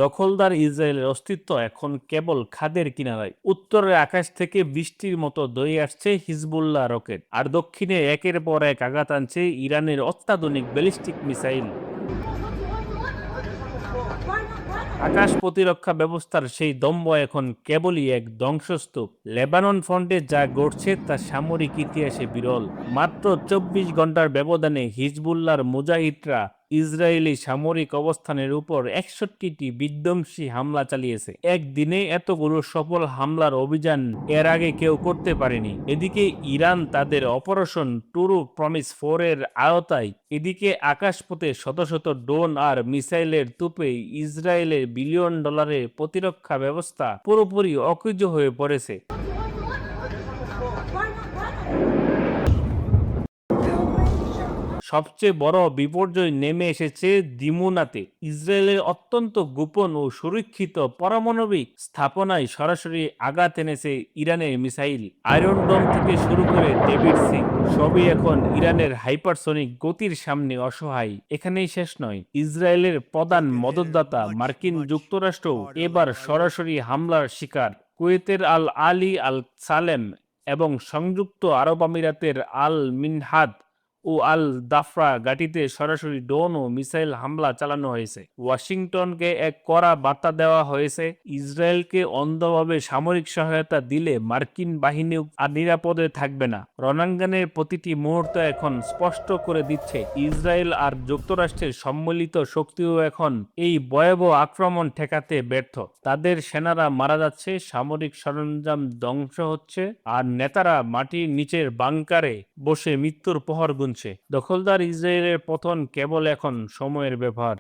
দখলদার ইসরায়েলের অস্তিত্ব এখন কেবল খাদের কিনারায়। উত্তরের আকাশ থেকে বৃষ্টির মতো দই আসছে হিজবুল্লাহ রকেট, আর দক্ষিণে একের পর এক আঘাত আনছে ইরানের অত্যাধুনিক ব্যালিস্টিক মিসাইল। আকাশ প্রতিরক্ষা ব্যবস্থার সেই দম্ভ এখন কেবলই এক ধ্বংসস্তূপ। লেবানন ফ্রন্টে যা ঘটছে তা সামরিক ইতিহাসে বিরল। মাত্র ২৪ ঘন্টার ব্যবধানে হিজবুল্লাহর মুজাহিদরা ইসরায়েলি সামরিক অবস্থানের উপর ৬১টি বিধ্বংসী হামলা চালিয়েছে। একদিনে এতগুলো সফল হামলার অভিযান এর আগে কেউ করতে পারেনি। এদিকে ইরান তাদের অপারেশন টুরু প্রমিস 4 এর আওতায় এদিকে আকাশপথে শত শত ড্রোন আর মিসাইলের তোপে ইসরায়েলের বিলিয়ন ডলারের প্রতিরক্ষা ব্যবস্থা পুরোপুরি অকেজো হয়ে পড়েছে। সবচেয়ে বড় বিপর্যয় নেমে এসেছে দিমুনাতে। ইসরায়েলের অত্যন্ত গোপন ও সুরক্ষিত পারমাণবিক স্থাপনায় সরাসরি আঘাত এনেছে ইরানের মিসাইল। আয়রন ডোম থেকে শুরু করে ডেভিড সি সবই এখন ইরানের হাইপারসনিক গতির সামনে অসহায়। এখানেই শেষ নয়, ইসরায়েলের প্রধান মদতদাতা মার্কিন যুক্তরাষ্ট্র এবার সরাসরি হামলার শিকার। কুয়েতের আল আলী আল সালেম এবং সংযুক্ত আরব আমিরাতের আল মিনহাদ ও আল দাফরা ঘাঁটিতে সরাসরি ড্রোন ও মিসাইল হামলা চালানো হয়েছে। ওয়াশিংটনকে এক কড়া বার্তা দেওয়া হয়েছে, ইসরায়েলকে অন্ধভাবে সামরিক সহায়তা দিলে মার্কিন বাহিনী আর নিরাপদে থাকবে না। রণাঙ্গনের প্রতিটি মুহূর্ত এখন স্পষ্ট করে দিচ্ছে, ইসরায়েল আর যুক্তরাষ্ট্রের সম্মিলিত শক্তিও এখন এই ভয়াবহ আক্রমণ ঠেকাতে ব্যর্থ। তাদের সেনারা মারা যাচ্ছে, সামরিক সরঞ্জাম ধ্বংস হচ্ছে, আর নেতারা মাটির নিচের বাংকারে বসে মৃত্যুর প্রহর গুনছে। দখলদার ইসরায়েলের পতন কেবল এখন সময়ের ব্যাপার।